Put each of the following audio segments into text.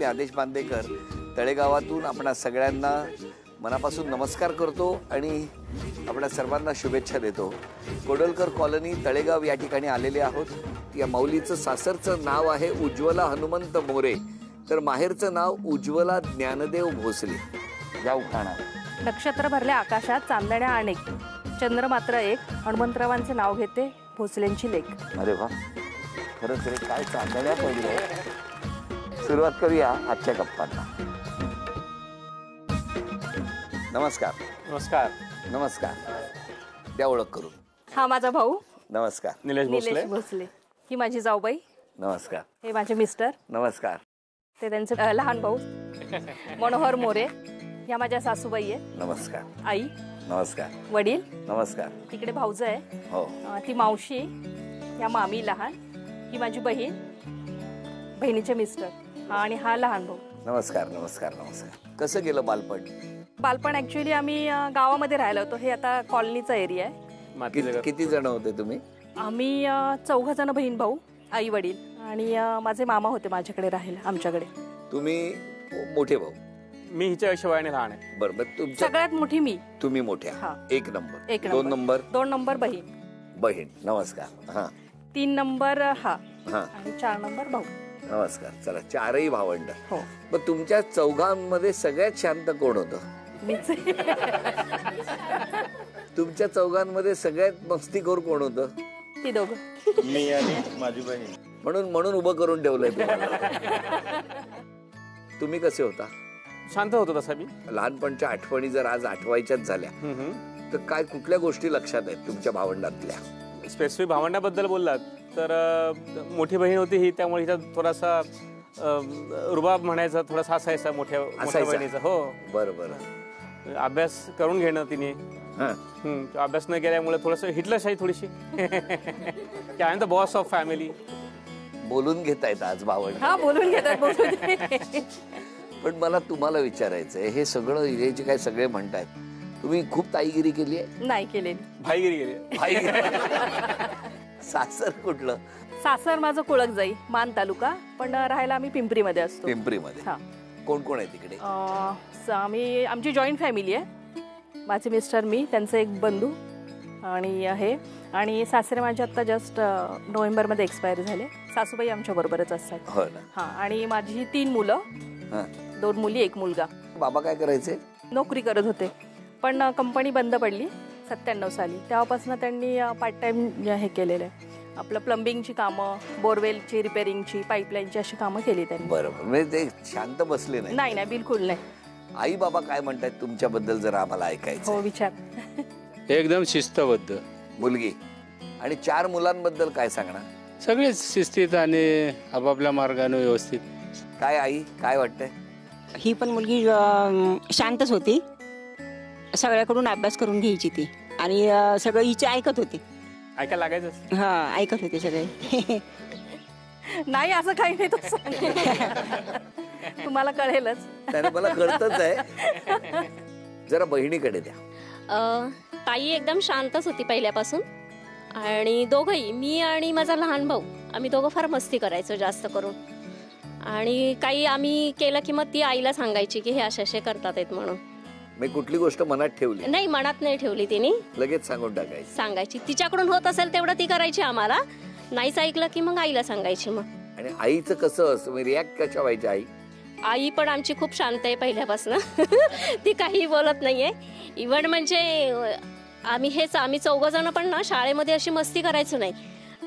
मी आदेश बांदेकर तळेगावातून आपणा सगळ्यांना मनापासून नमस्कार करतो आणि आपणा सर्वांना शुभेच्छा देतो। कोडोलकर कॉलनी तळेगाव या ठिकाणी आलेले आहोत। या माऊलीचं सासरचं नाव आहे उज्ज्वला हनुमंत मोरे, तर माहेरचं नाव उज्ज्वला ज्ञानदेव भोसले। जाऊ खाणार नक्षत्र भरल्या आकाशात चांदण्या अनेक, चंद्र मात्र एक, हनुमंतरावांचे नाव घेते भोसलेंची लेक। अरे वा, खरंच रे काय चांदण्या पडल्या। सुरुवात करूया आजच्या गप्पांना। नमस्कार नमस्कार नमस्कार, द्या ओळख करून। हा माझा भाऊ नमस्कार। निलेश भोसले, ही माझी जाऊबाई। नमस्कार। हे माझे मिस्टर। नमस्कार। ते त्यांचे लहान भाऊ मनोहर मोरे। या माझ्या सासूबाई आहे। नमस्कार। आई नमस्कार। वडील नमस्कार। तिकडे भाऊजं आहे। हो। ती मावशी, या मामी लहान, ही माझी बहीण, बहिणीचे मिस्टर आणि हा लहान भाऊ। नमस्कार नमस्कार नमस्कार। कसं गेलं बालपण? बालपण ऍक्च्युअली आम्ही गावामध्ये राहिलो होतो। हे आता कॉलनीचा एरिया आहे। किती जण होते तुम्ही? आम्ही 4 जण बहीण भाऊ, आई वडील आणि माझे मामा होते माझ्याकडे राहायला आमच्याकडे। तुम्ही मोठे भाऊ? मी हिच्या वयाने लहान आहे। बरोबर। तुमच्या सगळ्यात मोठी मी। तुम्ही मोठ्या? हा। 1 नंबर। एक 2 नंबर? 2 नंबर बहीण। बहीण। नमस्कार। हा। 3 नंबर हा हा आणि 4 नंबर भाऊ। नमस्कार। चला, 4ही भावंड। हो। मग तुमच्या चौघांमध्ये सगळ्यात शांत कोण होतं? मीच। तुमच्या चौघांमध्ये सगळ्यात मस्तीखोर कोण होतं? ती दोघं। मी आणि माझी बहीण। म्हणून उभं करून ठेवलंय तुम्हाला। तुम्ही कसे होता? शांत होतो तसा मी। लहानपणच्या आठवणी जर आज आठवायच्याच झाल्या तर काय कुठल्या गोष्टी लक्षात आहेत तुमच्या भावंडातल्या? स्पेसिफिक भावंडाबद्दल बोललात तर मोठी बहीण होती ही, त्यामुळे हिचा थोडासा रुबाब म्हणायचा थोडासा असायचा मोठ्या बहिणीचा। हो बरोबर। अभ्यास करून घेणं तिने, अभ्यास न केल्यामुळे थोडस हिटलरशाही थोडीशी। I am the boss of family. बोलून घेतायत आज भावंड? हा, बोलून घेतात। पण मला तुम्हाला विचारायचंय, हे सगळं हे जे काय सगळे म्हणतायत, तुम्ही खूप ताईगिरी केली आहे? नाही केलेली। भाईगिरी केली। भाईगिरी। सासर कुठलं? सासर माझं कुळक जाई, मान तालुका, पण राहायला आम्ही पिंपरीमध्ये असतो। पिंपरीमध्ये? हा। कोण कोण आहे तिकडे? आमची जॉईंट फॅमिली आहे। माझे मिस्टर, मी, त्यांचे एक बंधू आणि हे, आणि सासरे माझे आता जस्ट नोव्हेंबरमध्ये एक्सपायर झाले। सासूबाई आमच्या बरोबरच असतात। हो ना? हा। आणि माझी 3 मुलं, 2 मुली 1 मुलगा। बाबा काय करायचे? नोकरी करत होते, पण कंपनी बंद पडली 97 साली। तेव्हापासून त्यांनी पार्ट टाइम हे केलेलं आहे, आपलं प्लंबिंगची कामं, बोरवेलची रिपेअरिंगची, पाईपलाईनची अशी कामं केली त्यांनी। बरोबर। म्हणजे ते शांत बसले नाही? नाही नाही, बिलकुल नाही। आई बाबा काय म्हणतात तुमच्याबद्दल जरा आम्हाला ऐकायचं? हो, विचार। एकदम शिस्तबद्ध मुलगी आणि 4 मुलांबद्दल काय सांगणार? सगळेच शिस्तीत आणि आपापल्या मार्गाने व्यवस्थित। काय आई, काय वाटतंय? ही पण मुलगी शांतच होती, सगळ्याकडून अभ्यास करून घ्यायची ती, आणि सगळं हिचे ऐकत होते। ऐकायला लागायचं? हा, ऐकत होते सगळे। नाही, असं काही नाही, तो तुम्हाला कळेलच। त्याने मला कळतच आहे। जरा बहिणीकडे द्या। ताई एकदम शांतच होती पहिल्यापासून, आणि दोघंही, मी आणि माझा लहान भाऊ, आम्ही दोघं फार मस्ती करायचो जास्त करून, आणि काही आम्ही केलं की मग ती आईला सांगायची की हे असे करतात आहेत म्हणून। मी कुठली गोष्ट मनात ठेवली नाही, मनात नाही ठेवली तिने, लगेच सांगून टाकायची, सांगायची। तिच्याकडून होत असेल तेवढं ती करायची, आम्हाला नाहीच ऐकलं की मग आईला सांगायची। मग आणि आईचं कसं असतं, रिॲक्ट कशा व्हायच्या? आई पण आमची खूप शांत आहे पहिल्यापासून। ती काही बोलत नाहीये। इव्हन म्हणजे आम्ही 4 जण पण ना शाळेमध्ये अशी मस्ती करायचो नाही,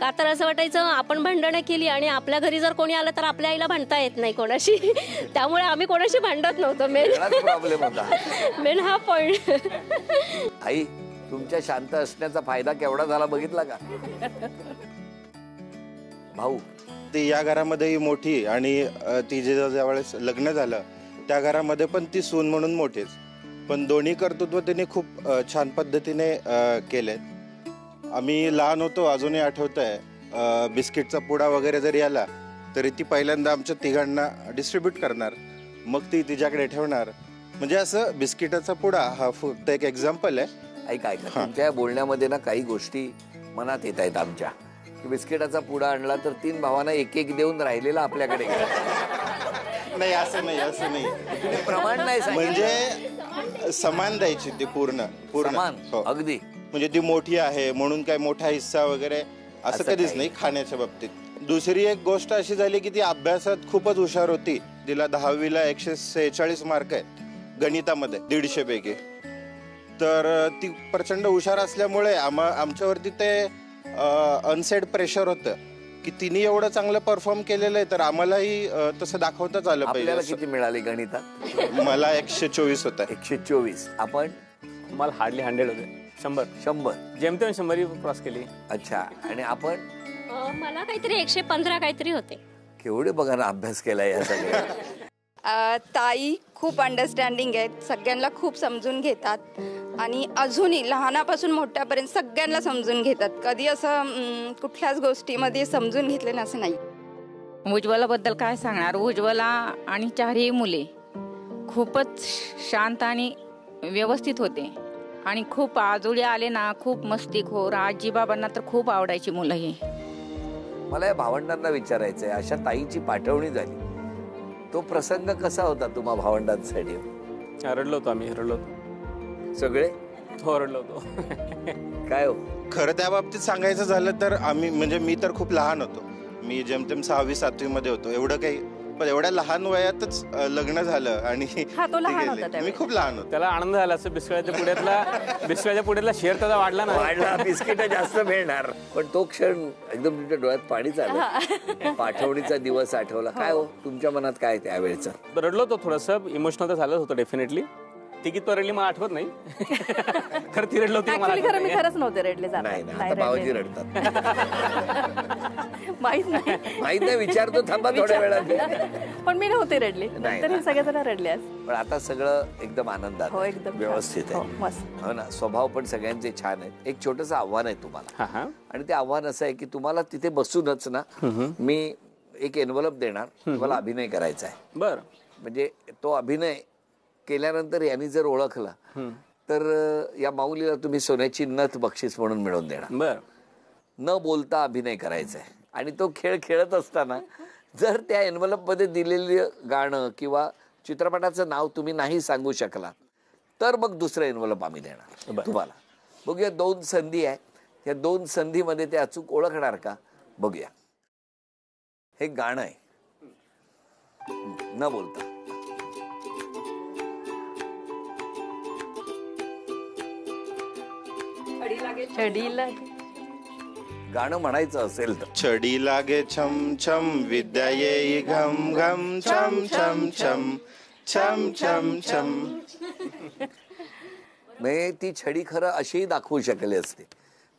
का तर असं वाटायचं आपण भांडणं केली आणि आपल्या घरी जर कोणी आलं तर आपल्या आईला भांडता येत नाही कोणाशी, त्यामुळे आम्ही कोणाशी भांडत नव्हतो। प्रॉब्लेम होता मेन हा पॉइंट। आई, तुमच्या शांत असण्याचा फायदा केवढा झाला बघितला का? भाऊ? ती या घरामध्ये मोठी, आणि ती ज्यावेळेस लग्न झालं त्या घरामध्ये पण ती सून म्हणून मोठीच, पण दोन्ही कर्तृत्व तिने खूप छान पद्धतीने केले। आम्ही लहान होतो, अजूनही आठवत आहे, बिस्किटचा पुडा वगैरे जरी आला तरी ती पहिल्यांदा आमच्या तिघांना डिस्ट्रीब्यूट करणार, मग ती तिच्याकडे ठेवणार। म्हणजे असं बिस्किटाचा पुडा हा फक्त एक एक्झाम्पल आहे। ऐका, तुमच्या बोलण्यामध्ये ना काही गोष्टी मनात येत आहेत आमच्या, की बिस्किटाचा पुडा आणला तर 3 भावांना एक एक देऊन राहिलेला आपल्याकडे नाही असं नाही तुम्ही प्रमाण नाही सांगितलं. म्हणजे समान द्यायची ती पूर्ण समान हो. अगदी. म्हणजे ती मोठी आहे म्हणून काय मोठा हिस्सा वगैरे असं कधीच नाही खाण्याच्या बाबतीत. दुसरी एक गोष्ट अशी झाली की ती अभ्यासात खूपच हुशार होती. तिला 10वीला 146 मार्क आहेत गणितामध्ये 150 पैकी. तर ती प्रचंड हुशार असल्यामुळे आमच्यावरती ते अनसेड प्रेशर होतं की तिने एवढं चांगलं परफॉर्म केलेलं आहे तर आम्हालाही तसं दाखवताच आलं आपल्याला पाहिजे. किती मिळाले गणितात? मला 124 होता. 124. आपण? मला हार्डली 100 होते. 100 जेमतेम 100 क्रॉस केली. अच्छा. आणि आपण? मला काहीतरी 115 काहीतरी होते. केवढे बघा ना अभ्यास केलाय या सगळ्या. ताई खूप अंडरस्टँडिंग आहेत, सगळ्यांना खूप समजून घेतात आणि अजूनही लहानापासून मोठ्यापर्यंत सगळ्यांना समजून घेतात. कधी असं कुठल्याच गोष्टीमध्ये समजून घेतले ना असं नाही. उज्ज्वलाबद्दल काय सांगणार. उज्ज्वला आणि चारही मुले खूपच शांत आणि व्यवस्थित होते आणि खूप आजोळी आले ना खूप मस्तीखोर. आजी बाबांना तर खूप आवडायची मुलं ही. मला या भावंडांना विचारायचंय, अशा ताईची पाठवणी झाली, तो प्रसंग कसा होता तुम्हा भावंडांसाठी? रडलो होतो आम्ही. रडलो होतो सगळे? हो रडलो होतो. काय हो? खरं त्या बाबतीत सांगायचं झालं तर आम्ही म्हणजे मी तर खूप लहान होतो. मी जेमतेम 6वी-7वी मध्ये होतो. एवढं काही पण एवढ्या लहान वयातच लग्न झालं आणि तो लहान होता त्यावेळी. मी खूप लहान होतो. त्याला आनंद झाला असं. बिस्किटाच्या पुड्यातला शेअर त्याचा वाढला ना. वाढला, बिस्किट जास्त मिळणार. पण तो क्षण एकदम तुमच्या डोळ्यात पाणीच आलं. पाठवणीचा दिवस आठवला. काय हो तुमच्या मनात काय त्यावेळेचं? रडलो होतो थोडंसं. इमोशनल तर झालं होतं डेफिनेटली. तिकीट तो रडली मला आठवत नाही. खरं ती रडलो होती मला Actually आठवत खरं मी नाही. खरंच नव्हते रडले जात. नाही ना, आता बाबाजी रडतात. माहित नाही. माहित नाही, विचारतो थांबा थोड्या वेळात. पण मी नव्हते रडले. नाही तरी ना. सगळेजण रडले आज. पण आता सगळं एकदम आनंदात हो आहे. एकदम व्यवस्थित हो, आहे. मस्त. हो ना. स्वभाव पण सगळ्यांचे छान आहेत. एक छोटंसं आव्हान आहे तुम्हाला. हा. आणि ते आव्हान असं आहे की तुम्हाला तिथे बसूनच ना मी एक एनव्हलप देणार. तुम्हाला अभिनय करायचा आहे. बर. म्हणजे तो अभिनय केल्यानंतर यांनी जर ओळखला तर या माऊलीला तुम्ही सोन्याची नथ बक्षीस म्हणून मिळवून देणार. बर. न बोलता अभिनय करायचा आहे. आणि तो खेळ खेळत असताना जर त्या एनव्हलप मध्ये दिलेलं गाणं किंवा चित्रपटाचं नाव तुम्ही नाही सांगू शकला तर मग दुसरं एनव्हलप आम्ही देणार तुम्हाला. बघूया 2 संधी आहे. त्या 2 संधीमध्ये ते अचूक ओळखणार का बघूया. हे गाणं आहे न बोलता. छडीला गाणं म्हणायचं असेल तर छडी लागे छम छम विद्या येई घम घम छम छम छम छम छम छम. म्हणजे ती छडी खरं अशीही दाखवू शकले असते.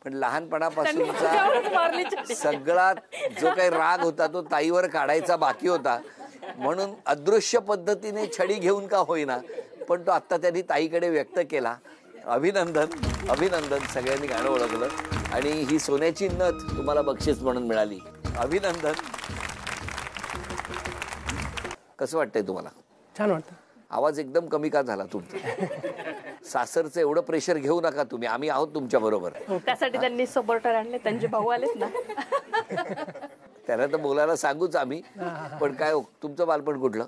पण लहानपणापासूनचा सगळा जो काही राग होता तो ताईवर काढायचा बाकी होता. म्हणून अदृश्य पद्धतीने छडी घेऊन का होईना पण तो आत्ता त्यांनी ताईकडे व्यक्त केला. अभिनंदन अभिनंदन. सगळ्यांनी गाणं ओळखलं आणि ही सोन्याची नथ तुम्हाला बक्षीस म्हणून मिळाली. अभिनंदन. कसं वाटतंय तुम्हाला? छान वाटतं. आवाज एकदम कमी का झाला तुमचा? सासरचं एवढं प्रेशर घेऊ नका तुम्ही. आम्ही आहोत तुमच्या बरोबर. त्यासाठी त्यांनी सपोर्टर आणले. त्यांचे भाऊ आलेत ना. त्यांना तर बोलायला सांगूच आम्ही. पण काय हो तुमचं बालपण कुठलं?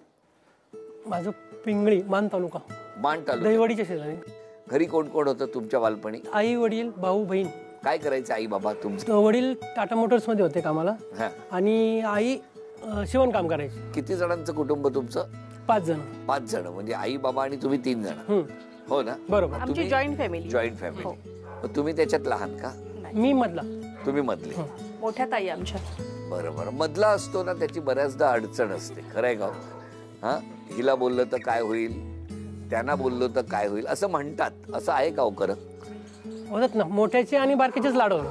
माझं पिंगळी मान तालुका. मान तालुका. दहिवडीच्या शेजारी. घरी कोण कोण होतं तुमच्या बालपणी? आई वडील भाऊ बहीण. काय करायचं आई बाबा तुमचं? वडील टाटा मोटर्स मध्ये होते कामाला हा. आणि आई शिवणकाम करायची. किती जणांचं कुटुंब तुमचं? 5 जण. 5 जण. म्हणजे आई बाबा आणि तुम्ही 3 जण. हो ना. बरोबर. आमची जॉईंट फॅमिली. Joint family. तुम्ही त्याच्यात लहान का? मी मधला. तुम्ही मधले. मोठ्या ताई आमच्या. बरोबर. मधला असतो ना त्याची बऱ्याचदा अडचण असते. खरंय का? हा. हिला बोललं तर काय होईल, त्यांना बोललो तर काय होईल असं म्हणतात. असं आहे का हो खरं? होतात ना. मोठ्याचे आणि बारकेचेच लाड होत.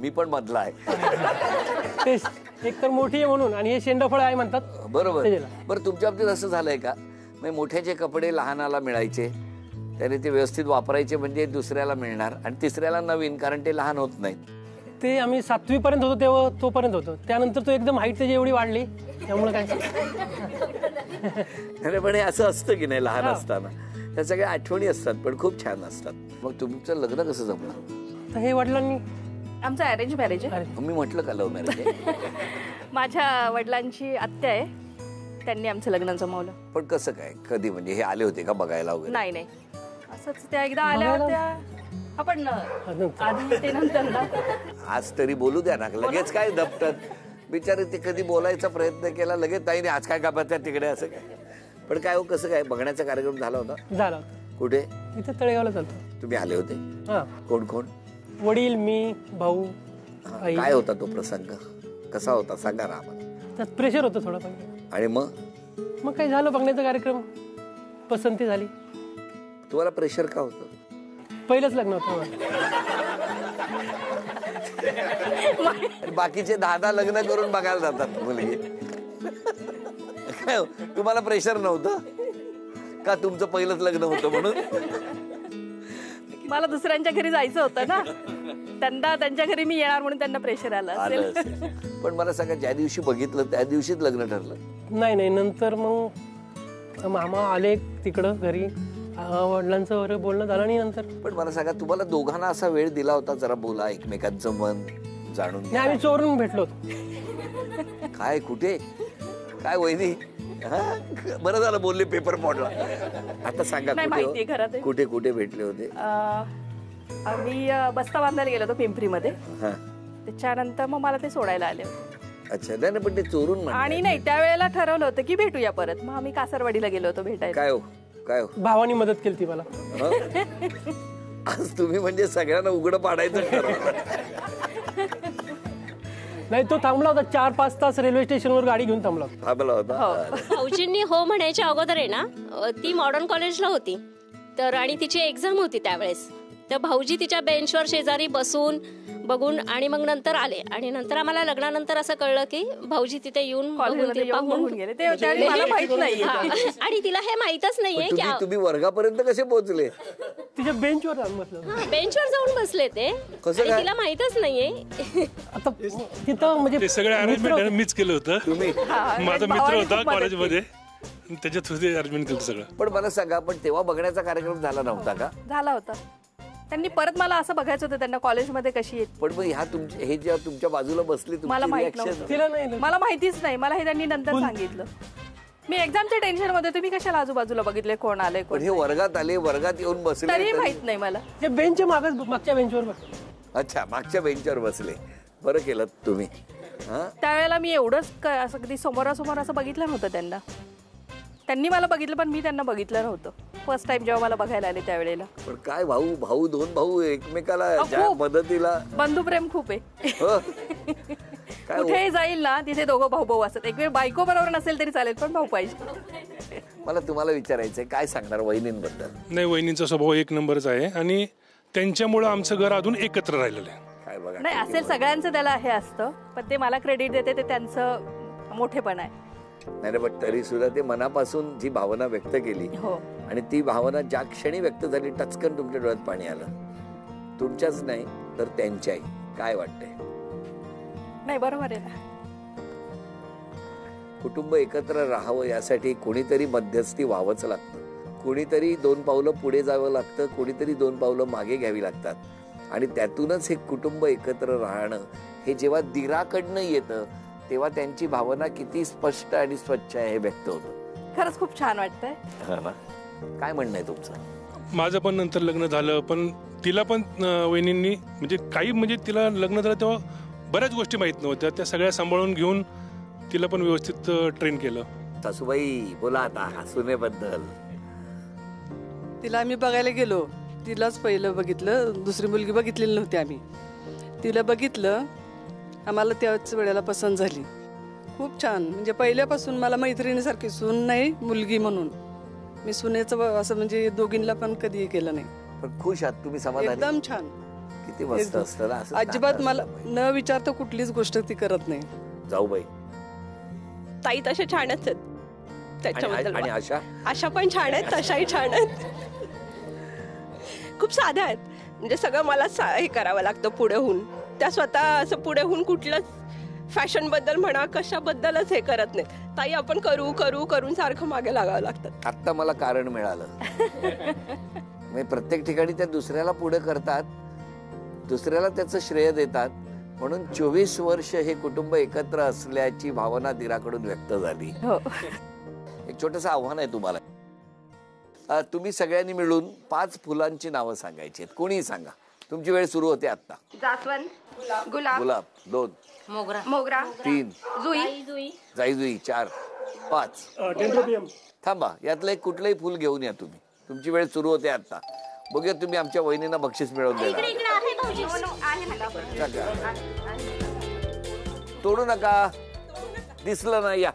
मी पण मधला आहे. तेच एक तर मोठी आहे म्हणून आणि हे शेंडफळ आहे म्हणतात. बरोबर. बरं तुमच्या बाबतीत असं झालंय का म्हणजे मोठ्याचे कपडे लहानाला मिळायचे त्याने ते व्यवस्थित वापरायचे म्हणजे दुसऱ्याला मिळणार आणि तिसऱ्याला नवीन कारण ते लहान होत नाहीत. ते आम्ही 7वी पर्यंत होतो तेव्हा तोपर्यंत होतो. त्यानंतर तो एकदम हाईट त्याची एवढी वाढली त्यामुळे काय. पण हे असं असतं की नाही लहान असताना त्या सगळ्या आठवणी असतात पण खूप छान असतात. मग तुमचं लग्न कसं जमलं? तर हे वडिलांनी. आमचं अरेंज मॅरेज आहे. मी म्हटलं का लव्ह मॅरेज आहे? माझ्या वडिलांची आत्या आहे, त्यांनी आमचं लग्न जमवलं. पण कसं काय, कधी म्हणजे हे आले होते का बघायला वगैरे? नाही नाही, असंच त्या एकदा आल्या होत्या. आपण आधी ते नंतर ना. आज तरी बोलू द्या ना, लगेच काय दपतात बिचारे. ते कधी बोलायचा प्रयत्न केला लगेच नाही आज काय का त्या तिकडे असं काय. पण काय हो, कसं काय बघण्याचा कार्यक्रम झाला होता? झाला होता. कुठे? इथे तळेगावला चालतो. तुम्ही आले होते? हा, कोण कोण? वडील, मी, भाऊ, आई. काय होता तो प्रसंग, कसा होता सांगा ना आम्हाला. त्यात प्रेशर होतं थोडं पण. आणि मग काय झालं, बघण्याचा कार्यक्रम, पसंती झाली. तुम्हाला प्रेशर का होतं? पहिलंच लग्न होतं. बाकीचे 10 लग्न करून बघायला जातात मुलगी. काय हो, तुम्हाला प्रेशर नव्हतं का? तुमचं पहिलंच लग्न होतं म्हणून? मला दुसऱ्यांच्या घरी जायचं होतं ना, त्यांच्या घरी मी येणार म्हणून त्यांना प्रेशर आलं असेल. पण मला सांगा, ज्या दिवशी बघितलं त्या दिवशीच लग्न ठरलं? नाही, नंतर मग मामा आले तिकडं घरी, वडिलांचं वगैरे बोलणं झालं आणि नंतर. पण मला सांगा, तुम्हाला दोघांना असा वेळ दिला होता जरा बोला, एकमेकांचं मन जाणून घ्या? आम्ही चोरून भेटलो होतो. काय, कुठे, काय वहिनी? बरं झालं बोलले, पेपर पडला. आता सांगा, कुठे कुठे भेटले होते? आम्ही बस्ता बांधायला गेलो होतो पिंपरीमध्ये. त्याच्यानंतर मग मला ते सोडायला आले होते. अच्छा, नाही पण ते चोरून आणि नाही, त्यावेळेला ठरवलं होतं की भेटूया परत. मग आम्ही कासारवाडीला गेलो होतो भेटायला. काय हो, काय हो? भावानी मदत केली ती मला. आज तुम्ही म्हणजे सगळ्यांना उघडं पाडायचं ठरवलं. नाही, तो थांबला होता 4-5 तास रेल्वे स्टेशनवर गाडी घेऊन थांबला होता. भाऊजींनी हो म्हणायच्या अगोदर आहे ना, ती मॉडर्न कॉलेजला होती तर, आणि तिची एक्झाम होती त्यावेळेस. तर भाऊजी तिच्या बेंचवर शेजारी बसून बघून आणि मग नंतर आले. आणि नंतर आम्हाला लग्नानंतर असं कळलं की भाऊजी तिथे येऊन पाहून गेले. मला माहित नाही. आणि तिला हे माहितच नाहीये की तुम्ही वर्गापर्यंत कसे पोहोचले? तिच्या बेंचवर जाऊन बसले ते, आणि तिला माहितच नाहीये. आता तिथं म्हणजे ते सगळं अरेंजमेंट मीच केलं होतं. तुम्ही? माझा मित्र होता कॉलेजमध्ये, त्याच्यात अरेंजमेंट केलं सगळं. पण मला सांगा, पण तेव्हा बघण्याचा कार्यक्रम झाला नव्हता का? झाला होता. त्यांनी परत मला असं बघायचं होतं त्यांना कॉलेजमध्ये कशी येत. पण मग हे जेव्हा तुमच्या बाजूला बसले, मला माहित नव्हतं. मला माहितीच नाही. मला हे त्यांनी नंतर सांगितलं. मी एक्झामच्या टेन्शन मध्ये, तुम्ही कशाला आजूबाजूला बघितले कोण आले, पण हे वर्गात आले, वर्गात येऊन बसले, तरी माहित नाही मला. बेंचच्या मागच्या बेंचवर बसले. अच्छा, मागच्या बेंचवर बसले. बरं केलं तुम्ही. त्यावेळेला मी एवढंच असं कधी समोरासमोर असं बघितलं नव्हतं त्यांना. त्यांनी मला बघितलं पण मी त्यांना बघितलं नव्हतं. फर्स्ट टाइम जेव्हा मला बघायला आले त्यावेळेला. पण काय भाऊ 2 भाऊ एकमेकाला मदतीला, बंधुप्रेम खूप आहे. कुठेही जाईल ना तिथे दोघं भाऊ असतात. एक वेळ बायको बरोबर नसेल तरी चालेल पण भाऊ पाहिजे. मला तुम्हाला विचारायचंय, काय सांगणार वहिनींबद्दल? नाही, वहिनींचा स्वभाव एक नंबरच आहे आणि त्यांच्यामुळे आमचं घर अजून एकत्र राहिलेलं आहे. काय बघा, नाही असेल सगळ्यांचं त्याला हे असतं, पण ते मला क्रेडिट देते, ते त्यांचं मोठेपण आहे. नाही, पण तरी सुद्धा ते मनापासून जी भावना व्यक्त केली, आणि ती भावना ज्या क्षणी व्यक्त झाली टचकन तुमच्या डोळ्यात पाणी आलं. तुमच्याच नाही तर त्यांच्याही. काय वाटतंय? नाही, बरोबर आहे ना. कुटुंब एकत्र राहावं यासाठी कोणीतरी मध्यस्थी व्हावंच लागतं. कोणीतरी 2 पावलं पुढे जावं लागतं, कोणीतरी 2 पावलं मागे घ्यावी लागतात. आणि त्यातूनच हे कुटुंब एकत्र राहणं हे जेव्हा दिराकडनं येतं तेव्हा त्यांची भावना किती स्पष्ट आणि स्वच्छ आहे हे व्यक्त होतं. खरंच खूप छान वाटतंय. काय म्हणणं आहे तुमचं? माझं पण नंतर लग्न झालं, पण तिला पण वहिनींनी म्हणजे तिला लग्न झालं तेव्हा बऱ्याच गोष्टी माहित नव्हत्या, त्या सगळ्या सांभाळून घेऊन तिला पण व्यवस्थित ट्रेन केलं. सासूबाई बोला आता सुनेबद्दल. तिला आम्ही बघायला गेलो, तिलाच पहिलं बघितलं, दुसरी मुलगी बघितलेली नव्हती आम्ही. तिला बघितलं, आम्हाला त्याच वेळेला पसंत झाली. खूप छान, म्हणजे पहिल्यापासून मला मैत्रिणीसारखी सून नाही, मुलगी म्हणून. मी सुनेचं असं म्हणजे दोघींना पण कधी केलं नाही. पण खुश आहात तुम्ही? समाधानी? एकदम छान. किती मस्त असतं ना. अजिबात मला न विचारता कुठलीच गोष्ट ती करत नाही. जाऊबाई ताई तशा छानच आहेत त्याच्याबद्दल. आणि आशा पण छान आहेत, तशाही छान आहेत. खूप साध्या आहेत, म्हणजे सगळं मला हे करावं लागतं पुढे होऊन. त्या स्वतः असं पुढे होऊन कुठलंच फॅशन बद्दल म्हणा कशाबद्दलच हे करत नाहीत. ताई आपण करू करू करून सारखं मागे लागावं लागतं. आता मला कारण मिळालं. प्रत्येक ठिकाणी त्या दुसऱ्याला पुढे करतात, दुसऱ्याला त्याचं श्रेय देतात, म्हणून 24 वर्ष हे कुटुंब एकत्र असल्याची भावना दिराकडून व्यक्त झाली. एक छोटंसं आव्हान आहे तुम्हाला. तुम्ही सगळ्यांनी मिळून 5 फुलांची नावं सांगायची आहेत. कोणीही सांगा. तुमची वेळ सुरू होते आता. जास्वंद, गुलाब, गुलाब 2, मोगरा, 3, जुई, जाईजुई 4, 5. थांबा, यातलं एक कुठलंही फुल घेऊन या तुम्ही. तुमची वेळ सुरू होते आता. बघूया तुम्ही आमच्या वहिनींना बक्षीस मिळवून देणार. तोडू नका, दिसलं ना. या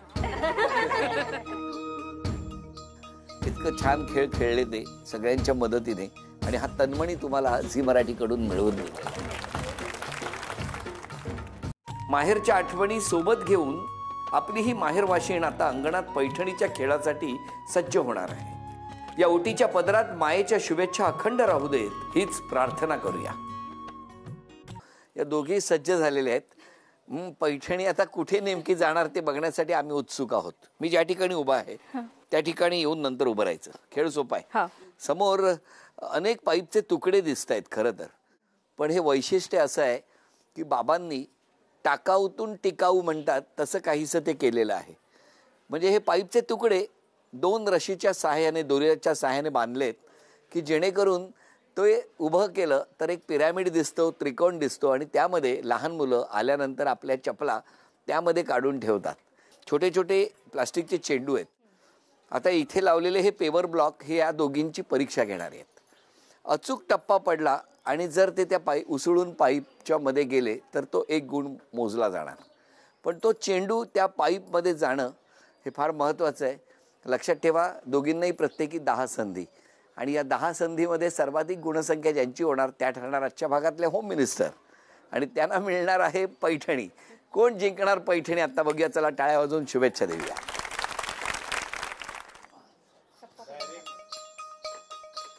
इतकं छान खेळ खेळले ते सगळ्यांच्या मदतीने आणि हा तन्मणी तुम्हाला झी मराठीकडून मिळवून दिला. माहेरच्या आठवणी सोबत घेऊन आपली ही माहेरवाशीण आता अंगणात पैठणीच्या खेळासाठी सज्ज होणार आहे. या ओटीच्या पदरात मायेच्या शुभेच्छा अखंड राहू देत हीच प्रार्थना करूया. या दोघी सज्ज झालेल्या आहेत. पैठणी आता कुठे नेमकी जाणार ते बघण्यासाठी आम्ही उत्सुक आहोत. मी ज्या ठिकाणी उभा आहे त्या ठिकाणी येऊन नंतर उभं राहायचं. खेळ सोपा आहे. समोर अनेक पाईपचे तुकडे दिसत आहेत खरं तर, पण हे वैशिष्ट्य असं आहे की बाबांनी टाकाऊतून टिकाऊ म्हणतात तसं काहीसं ते केलेलं आहे. म्हणजे हे पाईपचे तुकडे 2 रशीच्या सहाय्याने, दोऱ्याच्या सहाय्याने बांधलेत की जेणेकरून ते उभं केलं तर एक पिरॅमिड दिसतो, त्रिकोण दिसतो आणि त्यामध्ये लहान मुलं आल्यानंतर आपल्या चपला त्यामध्ये काढून ठेवतात. छोटे छोटे प्लास्टिकचे चेंडू आहेत. आता इथे लावलेले हे पेवर ब्लॉक हे या दोघींची परीक्षा घेणार आहेत. अचूक टप्पा पडला आणि जर ते त्या उसळून पाईपच्या मध्ये गेले तर तो 1 गुण मोजला जाणार. पण तो चेंडू त्या पाईपमध्ये जाणं हे फार महत्त्वाचं आहे. लक्षात ठेवा, दोघींनाही प्रत्येकी 10 संधी आणि या 10 संधीमध्ये सर्वाधिक गुणसंख्या ज्यांची होणार त्या ठरणार आजच्या भागातले होम मिनिस्टर आणि त्यांना मिळणार आहे पैठणी. कोण जिंकणार पैठणी आता बघूया. चला टाळ्या वाजवून शुभेच्छा देऊया.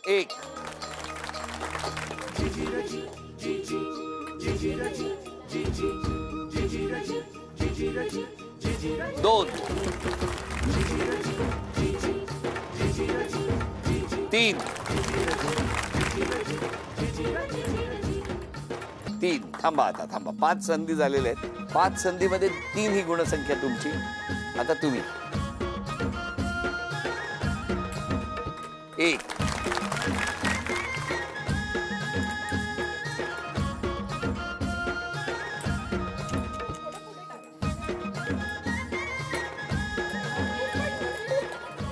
एक, दोन, 3, 3. थांबा आता, थांबा. 5 संधी झालेल्या आहेत. 5 संधीमध्ये 3 ही गुणसंख्या तुमची. आता तुम्ही 1,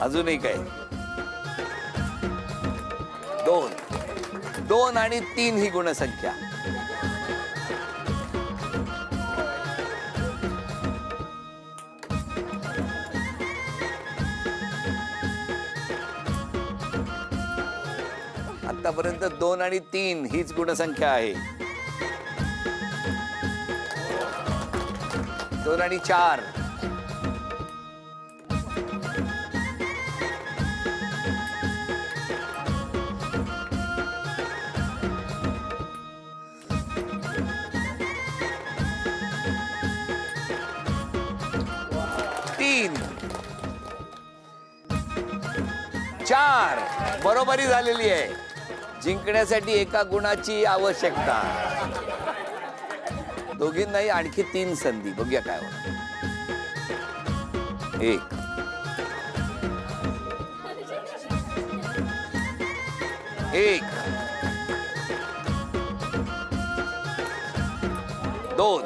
अजून एक आहे 2, 2 आणि 3 ही गुणसंख्या. आतापर्यंत 2 आणि 3 हीच गुणसंख्या आहे. 2 आणि 4, 3, 4. बरोबरी झालेली आहे. जिंकण्यासाठी 1 गुणाची आवश्यकता. दोघींनाही आणखी 3 संधी. बघूया काय होतं. 1, 1, 2.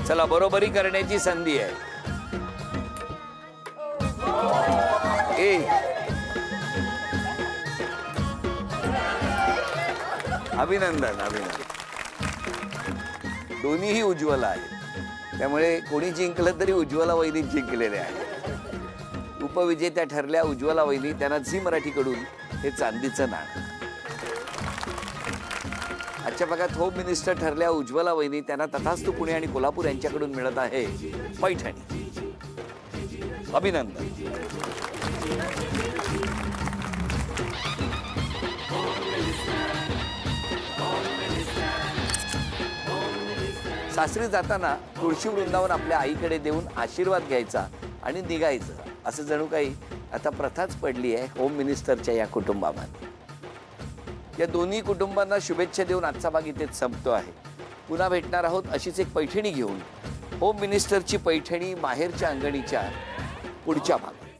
चला, बरोबरी करण्याची संधी आहे. 1. अभिनंदन, अभिनंदन. दोन्हीही उज्ज्वला आहेत. त्यामुळे कोणी जिंकलं तरी उज्ज्वला वहिनी जिंकलेले आहे. उपविजेत्या ठरल्या उज्ज्वला वहिनी. त्यांना झी मराठीकडून हे चांदीचं नाणं. आजच्या भागात होम मिनिस्टर ठरल्या उज्ज्वला वहिनी. त्यांना तथास्तु पुणे आणि कोल्हापूर यांच्याकडून मिळत आहे पैठणी. अभिनंदन. सासरी जाताना तुळशी वृंदावन आपल्या आईकडे देऊन आशीर्वाद घ्यायचा आणि निघायचं, असं जणू काही आता प्रथाच पडली आहे होम मिनिस्टरच्या या कुटुंबामध्ये. या दोन्ही कुटुंबांना शुभेच्छा देऊन आजचा भाग इथेच संपतो आहे. पुन्हा भेटणार आहोत अशीच एक पैठणी घेऊन. होम मिनिस्टरची पैठणी माहेरच्या अंगणीच्या पुढच्या भागात.